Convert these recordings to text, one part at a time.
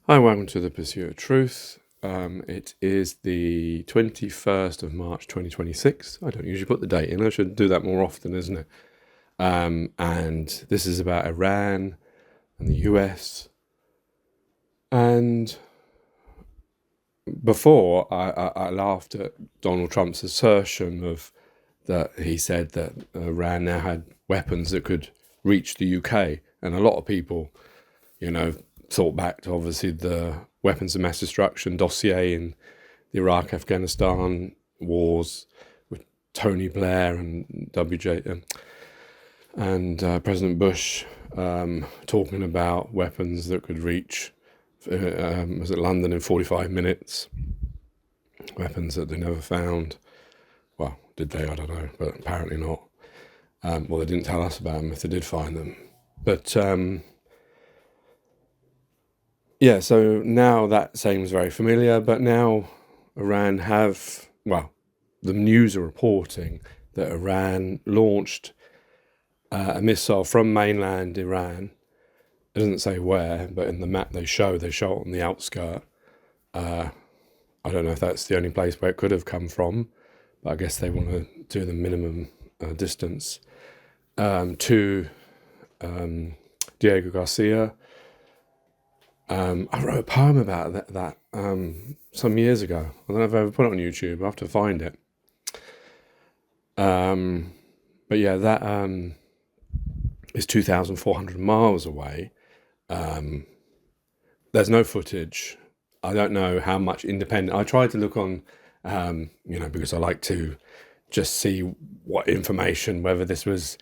Hi, welcome to the Pursuit of Truth. It is the 21st of March 2026. I don't usually put the date in. I should do that more often, isn't it? And this is about Iran and the US. And before, I laughed at Donald Trump's assertion of that he said that Iran now had weapons that could reach the UK. And a lot of people, thought back to obviously the weapons of mass destruction dossier in the Iraq-Afghanistan wars with Tony Blair and President Bush talking about weapons that could reach was it London in 45 minutes, weapons that they never found. Well, did they? I don't know, but apparently not. Well, they didn't tell us about them if they did find them. But yeah, so now that seems very familiar, but now Iran the news are reporting that Iran launched a missile from mainland Iran. It doesn't say where, but in the map they show it on the outskirt. I don't know if that's the only place where it could have come from, but I guess they want to do the minimum distance to Diego Garcia. I wrote a poem about that some years ago. I don't know if I ever put it on YouTube. I have to find it. But yeah, that is 2,400 miles away. There's no footage. I don't know how much independent. I tried to look on, because I like to just see what information, whether this was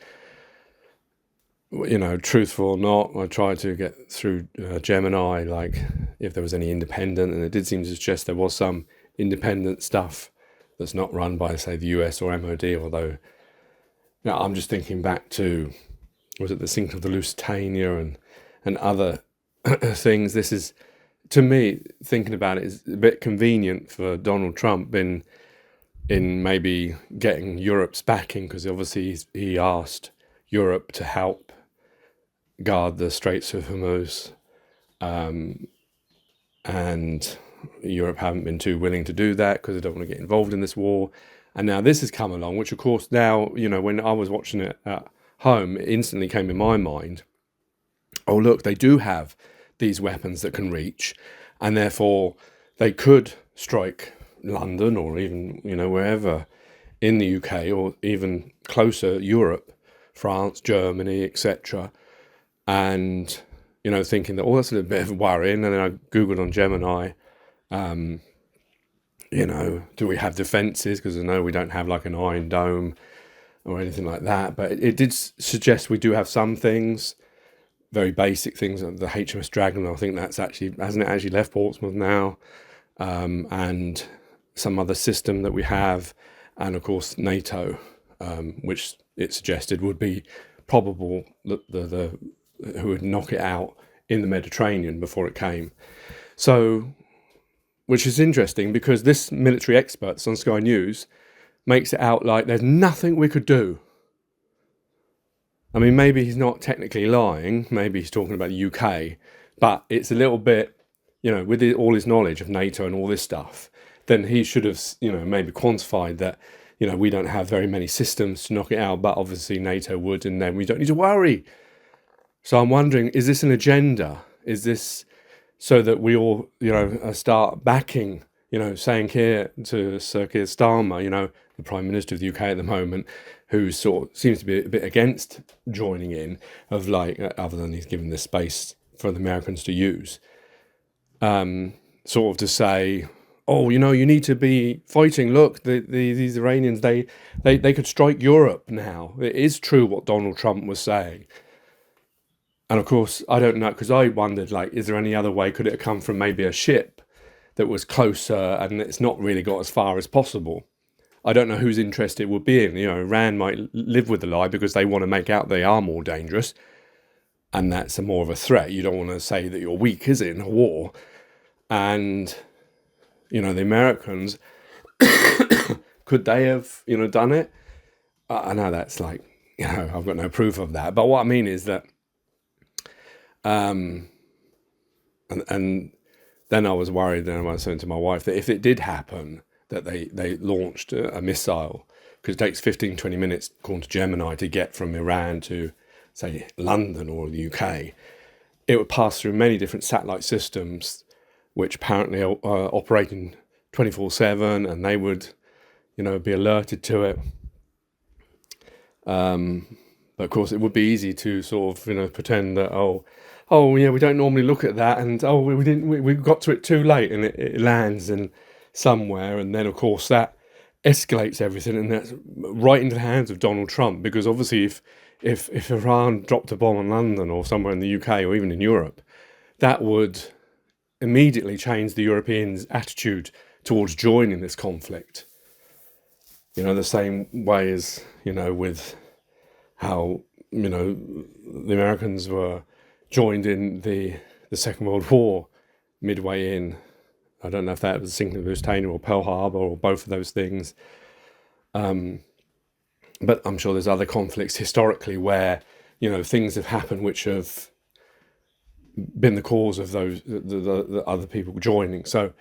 truthful or not. I tried to get through Gemini, like if there was any independent, and it did seem to suggest there was some independent stuff that's not run by, say, the US or MOD, although I'm just thinking back to, was it the Sink of the Lusitania and other things. This is, to me, thinking about it, is a bit convenient for Donald Trump in maybe getting Europe's backing, because obviously he asked Europe to help guard the Straits of Hormuz, and Europe haven't been too willing to do that because they don't want to get involved in this war. And now this has come along, which of course now, when I was watching it at home, it instantly came in my mind, oh look, they do have these weapons that can reach, and therefore they could strike London or even, wherever in the UK or even closer, Europe, France, Germany, etc. And, thinking that, that's a little bit of worrying. And then I Googled on Gemini, do we have defences? Because I know we don't have like an Iron Dome or anything like that. But it did suggest we do have some things, very basic things. The HMS Dragon, I think hasn't it actually left Portsmouth now? And some other system that we have. And of course, NATO, which it suggested would be probable that who would knock it out in the Mediterranean before it came. So, which is interesting because this military expert on Sky News makes it out like there's nothing we could do. I mean, maybe he's not technically lying. Maybe he's talking about the UK, but it's a little bit, with all his knowledge of NATO and all this stuff, then he should have, maybe quantified that, we don't have very many systems to knock it out, but obviously NATO would, and then we don't need to worry. So I'm wondering, is this an agenda? Is this so that we all, start backing, saying here to Sir Keir Starmer, the Prime Minister of the UK at the moment, who seems to be a bit against joining in, of like, other than he's given this space for the Americans to use, sort of to say, oh, you need to be fighting. Look, these Iranians, they could strike Europe now. It is true what Donald Trump was saying. And of course, I don't know, because I wondered, like, is there any other way? Could it have come from maybe a ship that was closer and it's not really got as far as possible? I don't know whose interest it would be in. Iran might live with the lie because they want to make out they are more dangerous. And that's more of a threat. You don't want to say that you're weak, is it, in a war? And, the Americans, could they have, done it? I know that's like, I've got no proof of that. But what I mean is that, and then I was worried, then I was saying to my wife that if it did happen, that they launched a missile, because it takes 15, 20 minutes, according to Gemini, to get from Iran to, say, London or the UK. It would pass through many different satellite systems, which apparently are operating 24/7, and they would, be alerted to it. But of course, it would be easy to sort of, pretend that, oh yeah, we don't normally look at that, and we got to it too late, and it lands in somewhere, and then of course that escalates everything, and that's right into the hands of Donald Trump, because obviously if Iran dropped a bomb on London or somewhere in the UK or even in Europe, that would immediately change the Europeans' attitude towards joining this conflict. The same way as, with how, the Americans were joined in the Second World War midway in. I don't know if that was Sinking of Lusitania or Pearl Harbor or both of those things. But I'm sure there's other conflicts historically where, things have happened which have been the cause of those the other people joining. So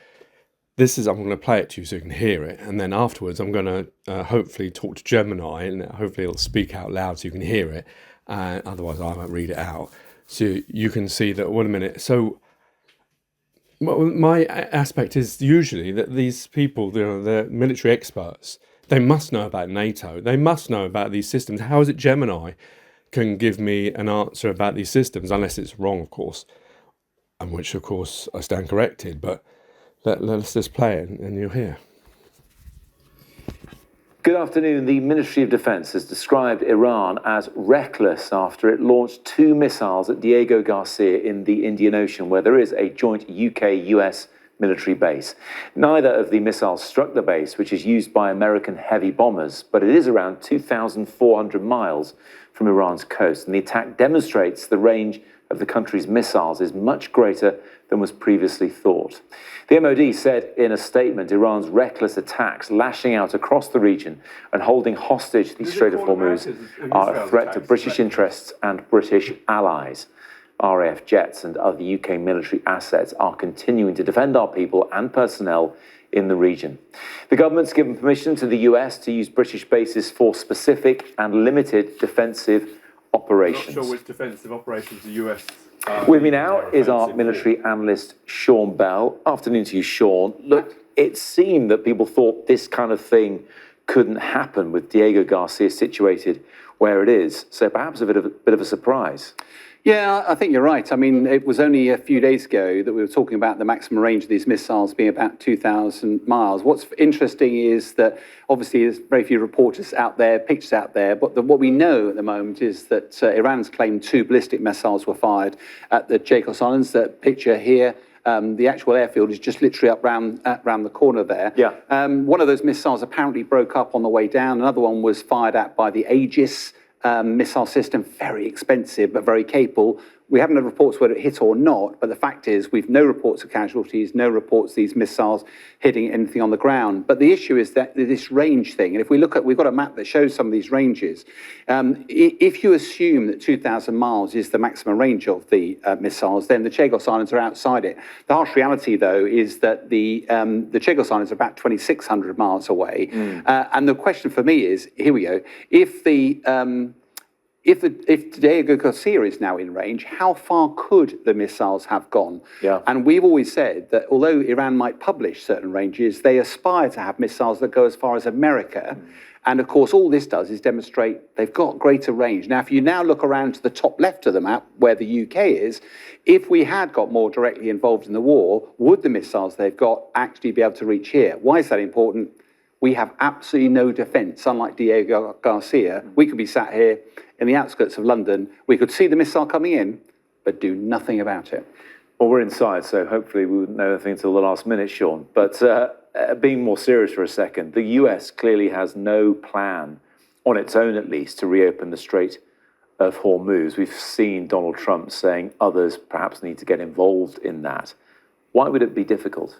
I'm going to play it to you so you can hear it, and then afterwards I'm going to hopefully talk to Gemini, and hopefully it'll speak out loud so you can hear it. Otherwise I won't read it out, so you can see that. Wait a minute. So my aspect is usually that these people, they're military experts. They must know about NATO. They must know about these systems. How is it Gemini can give me an answer about these systems, unless it's wrong, of course, and which, of course, I stand corrected. But let's just play it, and you'll hear. Good afternoon. The Ministry of Defense has described Iran as reckless after it launched 2 missiles at Diego Garcia in the Indian Ocean, where there is a joint UK-US military base. Neither of the missiles struck the base, which is used by American heavy bombers, but it is around 2,400 miles from Iran's coast, and the attack demonstrates the range of the country's missiles is much greater than was previously thought. The MOD said in a statement Iran's reckless attacks lashing out across the region and holding hostage the Strait of Hormuz are a threat to British interests and British allies. RAF jets and other UK military assets are continuing to defend our people and personnel in the region. The government's given permission to the US to use British bases for specific and limited defensive operations. I'm not sure which defensive operations the US... With me now is our military analyst, Sean Bell. Afternoon to you, Sean. Look, it seemed that people thought this kind of thing couldn't happen with Diego Garcia situated where it is. So perhaps a bit of a surprise. Yeah, I think you're right. I mean, it was only a few days ago that we were talking about the maximum range of these missiles being about 2,000 miles. What's interesting is that obviously there's very few reporters out there, pictures out there, but what we know at the moment is that Iran's claimed 2 ballistic missiles were fired at the Jacobs Islands. That picture here, the actual airfield is just literally up round the corner there. Yeah. One of those missiles apparently broke up on the way down. Another one was fired at by the Aegis missile system, very expensive but very capable. We haven't had reports whether it hit or not, but the fact is we've no reports of casualties, no reports of these missiles hitting anything on the ground. But the issue is that this range thing, and if we look at, we've got a map that shows some of these ranges. If you assume that 2,000 miles is the maximum range of the missiles, then the Chagos Islands are outside it. The harsh reality, though, is that the Chagos Islands are about 2,600 miles away. And the question for me is, here we go, if Diego Garcia is now in range, how far could the missiles have gone? Yeah. And we've always said that although Iran might publish certain ranges, they aspire to have missiles that go as far as America. And of course, all this does is demonstrate they've got greater range. Now, if you now look around to the top left of the map, where the UK is, if we had got more directly involved in the war, would the missiles they've got actually be able to reach here? Why is that important? We have absolutely no defence. Unlike Diego Garcia, we could be sat here in the outskirts of London. We could see the missile coming in, but do nothing about it. Well, we're inside, so hopefully we wouldn't know anything until the last minute, Sean. But being more serious for a second, the US clearly has no plan, on its own at least, to reopen the Strait of Hormuz. We've seen Donald Trump saying others perhaps need to get involved in that. Why would it be difficult?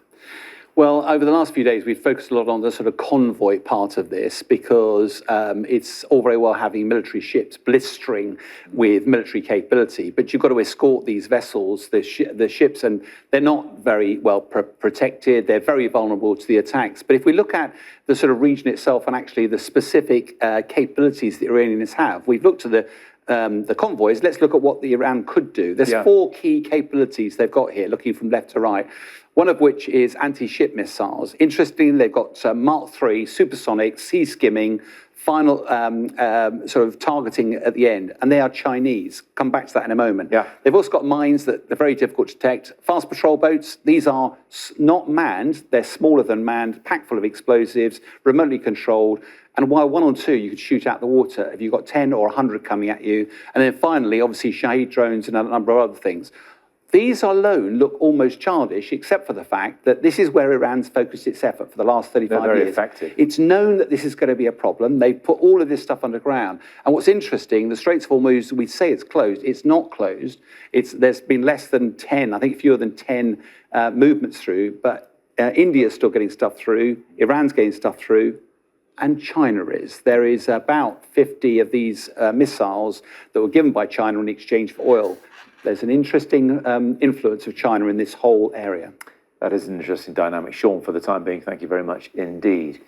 Well, over the last few days, we've focused a lot on the sort of convoy part of this because it's all very well having military ships blistering with military capability, but you've got to escort these vessels, the ships, and they're not very well protected. They're very vulnerable to the attacks. But if we look at the sort of region itself and actually the specific capabilities the Iranians have, we've looked at the convoys. Let's look at what the Iran could do. There's 4 key capabilities they've got here, looking from left to right. One of which is anti-ship missiles. Interestingly, they've got Mark III, supersonic, sea skimming, final sort of targeting at the end, and they are Chinese. Come back to that in a moment. Yeah. They've also got mines that they're very difficult to detect. Fast patrol boats, these are not manned, they're smaller than manned, packed full of explosives, remotely controlled. And while 1 or 2 you could shoot out the water, if you've got 10 or 100 coming at you. And then finally, obviously, Shahed drones and a number of other things. These alone look almost childish, except for the fact that this is where Iran's focused its effort for the last 35 years. They're very effective. It's known that this is going to be a problem. They've put all of this stuff underground. And what's interesting, the Straits of Hormuz, we say it's closed. It's not closed. There's been less than 10, I think fewer than 10 movements through. But India's still getting stuff through. Iran's getting stuff through. And China is. There is about 50 of these missiles that were given by China in exchange for oil. There's an interesting influence of China in this whole area. That is an interesting dynamic. Sean, for the time being, thank you very much indeed.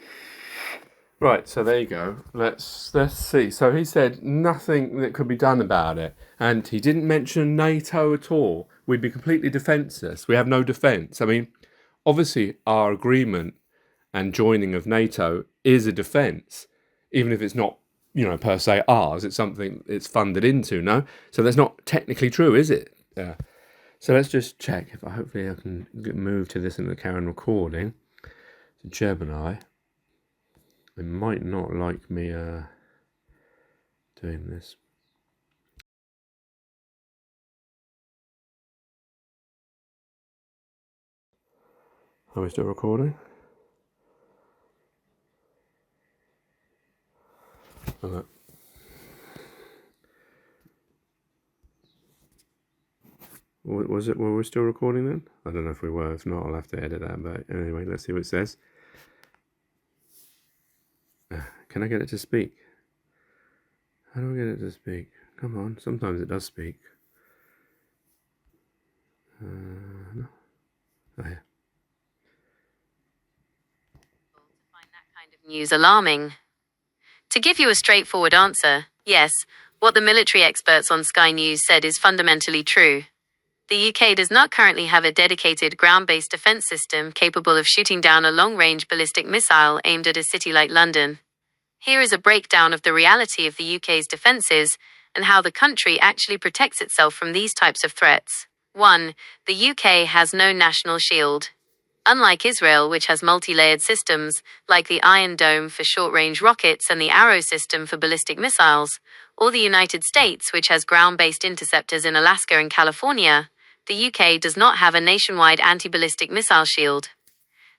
Right, so there you go. Let's see. So he said nothing that could be done about it, and he didn't mention NATO at all. We'd be completely defenceless. We have no defence. I mean, obviously our agreement and joining of NATO is a defence, even if it's not, per se ours. It's something it's funded into, no? So that's not technically true, is it? So let's just check. Hopefully I can move to this and carry on recording. So Gemini, it might not like me doing this. Are we still recording? Okay. Were we still recording then? I don't know if we were. If not, I'll have to edit that. But anyway, let's see what it says. Can I get it to speak? How do I get it to speak? Come on. Sometimes it does speak. No. Oh, yeah. To find that kind of news alarming. To give you a straightforward answer, yes, what the military experts on Sky News said is fundamentally true. The UK does not currently have a dedicated ground-based defence system capable of shooting down a long-range ballistic missile aimed at a city like London. Here is a breakdown of the reality of the UK's defences and how the country actually protects itself from these types of threats. 1. The UK has no national shield. Unlike Israel, which has multi-layered systems, like the Iron Dome for short-range rockets and the Arrow system for ballistic missiles, or the United States, which has ground-based interceptors in Alaska and California, the UK does not have a nationwide anti-ballistic missile shield.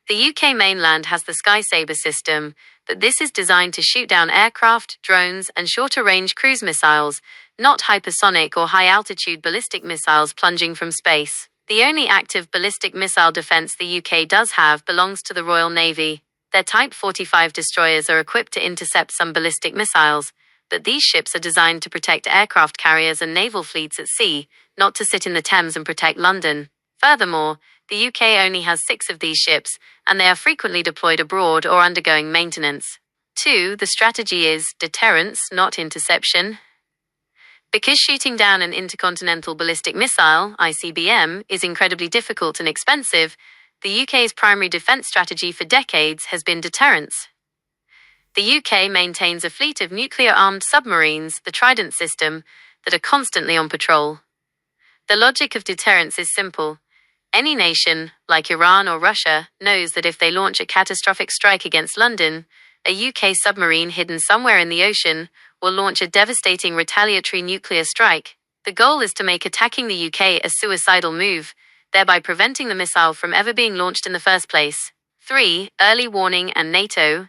The UK mainland has the Sky-Sabre system, but this is designed to shoot down aircraft, drones, and shorter-range cruise missiles, not hypersonic or high-altitude ballistic missiles plunging from space. The only active ballistic missile defence the UK does have belongs to the Royal Navy. Their Type 45 destroyers are equipped to intercept some ballistic missiles, but these ships are designed to protect aircraft carriers and naval fleets at sea, not to sit in the Thames and protect London. Furthermore, the UK only has 6 of these ships, and they are frequently deployed abroad or undergoing maintenance. 2. The strategy is deterrence, not interception. Because shooting down an intercontinental ballistic missile, ICBM, is incredibly difficult and expensive, the UK's primary defence strategy for decades has been deterrence. The UK maintains a fleet of nuclear-armed submarines, the Trident system, that are constantly on patrol. The logic of deterrence is simple. Any nation, like Iran or Russia, knows that if they launch a catastrophic strike against London, a UK submarine hidden somewhere in the ocean will launch a devastating retaliatory nuclear strike. The goal is to make attacking the UK a suicidal move, thereby preventing the missile from ever being launched in the first place. 3. Early warning and NATO.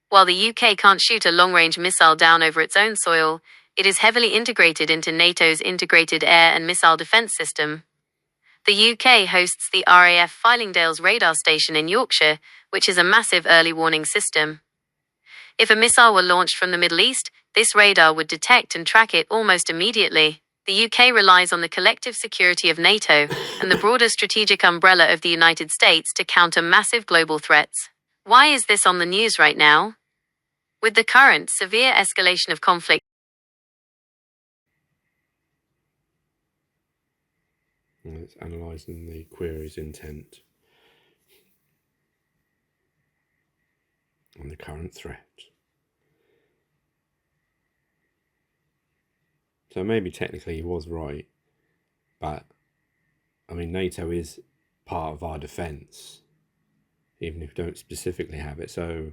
While the UK can't shoot a long-range missile down over its own soil, it is heavily integrated into NATO's integrated air and missile defence system. The UK hosts the RAF Fylingdales radar station in Yorkshire, which is a massive early warning system. If a missile were launched from the Middle East, this radar would detect and track it almost immediately. The UK relies on the collective security of NATO and the broader strategic umbrella of the United States to counter massive global threats. Why is this on the news right now? With the current severe escalation of conflict, it's analysing the query's intent and the current threat. So maybe technically he was right, but I mean, NATO is part of our defence, even if we don't specifically have it. So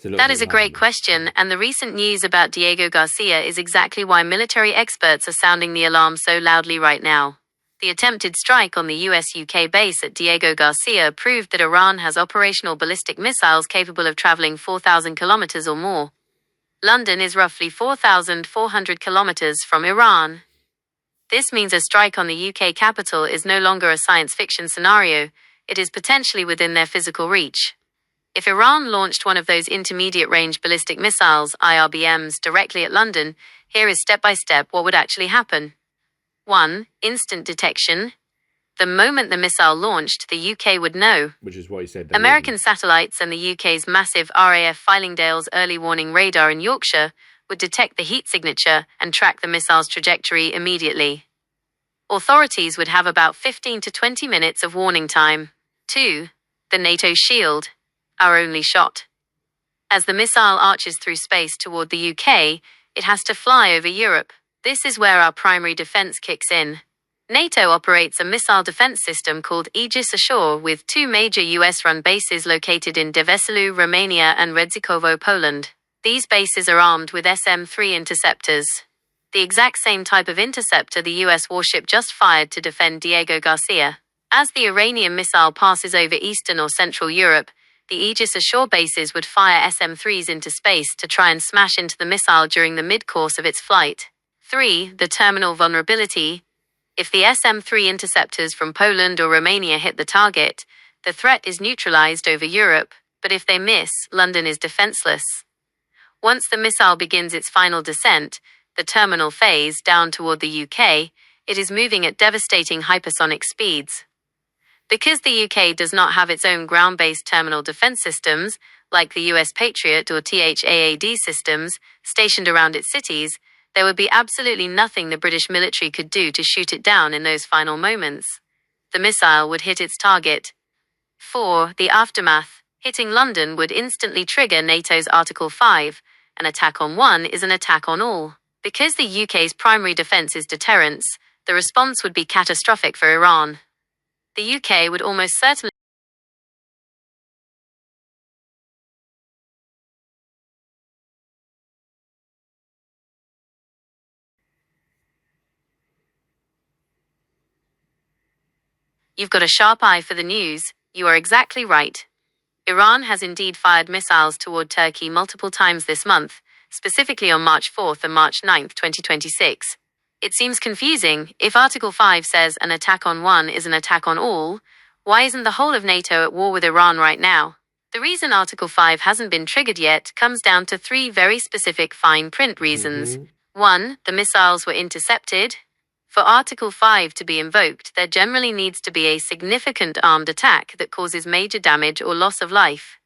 that is a great question, and the recent news about Diego Garcia is exactly why military experts are sounding the alarm so loudly right now. The attempted strike on the US-UK base at Diego Garcia proved that Iran has operational ballistic missiles capable of travelling 4,000 kilometres or more. London is roughly 4,400 kilometres from Iran. This means a strike on the UK capital is no longer a science fiction scenario, it is potentially within their physical reach. If Iran launched one of those intermediate-range ballistic missiles, IRBMs, directly at London, here is step-by-step what would actually happen. 1. Instant detection. The moment the missile launched, the UK would know. Which is what he said. American satellites and the UK's massive RAF Fylingdales early warning radar in Yorkshire would detect the heat signature and track the missile's trajectory immediately. Authorities would have about 15 to 20 minutes of warning time. 2. The NATO shield. Our only shot. As the missile arches through space toward the UK, it has to fly over Europe. This is where our primary defense kicks in. NATO operates a missile defense system called Aegis Ashore with 2 major US-run bases located in Devesilu, Romania and Redzikowo, Poland. These bases are armed with SM-3 interceptors. The exact same type of interceptor the US warship just fired to defend Diego Garcia. As the Iranian missile passes over Eastern or Central Europe, the Aegis Ashore bases would fire SM-3s into space to try and smash into the missile during the mid-course of its flight. 3. The terminal vulnerability. If the SM-3 interceptors from Poland or Romania hit the target, the threat is neutralized over Europe, but if they miss, London is defenseless. Once the missile begins its final descent, the terminal phase down toward the UK, it is moving at devastating hypersonic speeds. Because the UK does not have its own ground-based terminal defense systems, like the US Patriot or THAAD systems, stationed around its cities, there would be absolutely nothing the British military could do to shoot it down in those final moments. The missile would hit its target. 4. The aftermath. Hitting London would instantly trigger NATO's Article 5. An attack on one is an attack on all. Because the UK's primary defense is deterrence, the response would be catastrophic for Iran. The UK would almost certainly You've got a sharp eye for the news. You are exactly right. Iran has indeed fired missiles toward Turkey multiple times this month, specifically on March 4th and March 9th, 2026. It seems confusing. If Article 5 says an attack on one is an attack on all, why isn't the whole of NATO at war with Iran right now? The reason Article 5 hasn't been triggered yet comes down to 3 very specific fine print reasons. 1. The missiles were intercepted. For Article 5 to be invoked, there generally needs to be a significant armed attack that causes major damage or loss of life.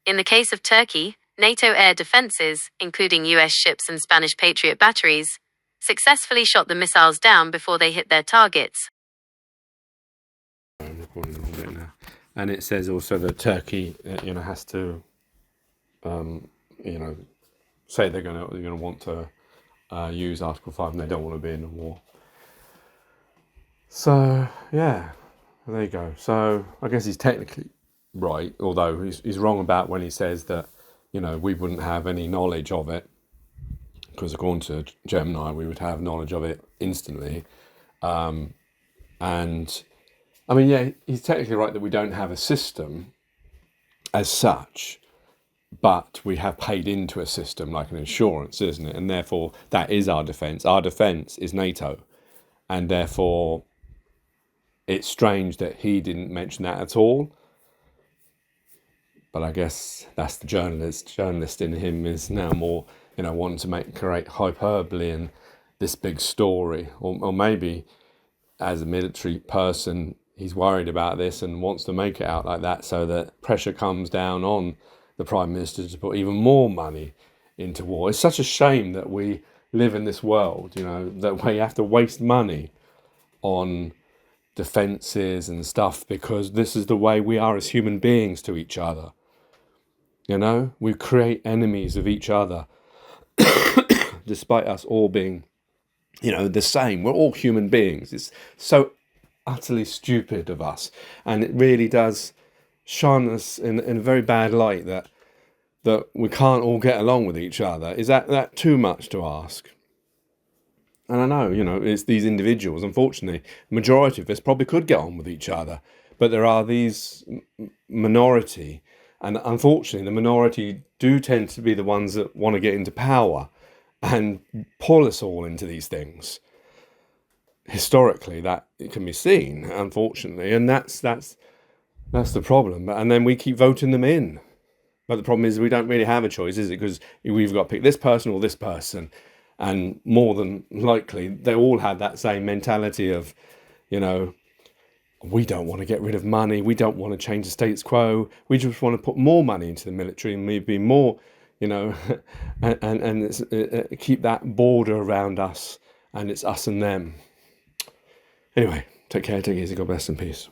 In the case of Turkey, NATO air defenses, including US ships and Spanish Patriot batteries, successfully shot the missiles down before they hit their targets. I'm recording a little bit now. And it says also that Turkey, has to, say they're going to want to use Article 5 and they don't want to be in a war. So, yeah, there you go. So, I guess he's technically right, although he's wrong about when he says that, we wouldn't have any knowledge of it. Because according to Gemini, we would have knowledge of it instantly. And, I mean, yeah, he's technically right that we don't have a system as such, but we have paid into a system like an insurance, isn't it? And therefore, that is our defence. Our defence is NATO. And therefore, it's strange that he didn't mention that at all. But I guess that's the journalist in him is now more, wanting to create hyperbole and this big story. Or maybe as a military person, he's worried about this and wants to make it out like that so that pressure comes down on the Prime Minister to put even more money into war. It's such a shame that we live in this world, that we have to waste money on defences and stuff because this is the way we are as human beings to each other. We create enemies of each other despite us all being, the same. We're all human beings. It's so utterly stupid of us. And it really does shine us in a very bad light that we can't all get along with each other. Is that too much to ask? And I know, it's these individuals, unfortunately, the majority of us probably could get on with each other. But there are these minority, and unfortunately the minority do tend to be the ones that want to get into power and pull us all into these things. Historically, that it can be seen, unfortunately, and that's the problem. And then we keep voting them in. But the problem is we don't really have a choice, is it? Because we've got to pick this person or this person. And more than likely, they all have that same mentality of, we don't want to get rid of money. We don't want to change the status quo. We just want to put more money into the military and maybe more, and keep that border around us. And it's us and them. Anyway, take care, take it easy. God bless and peace.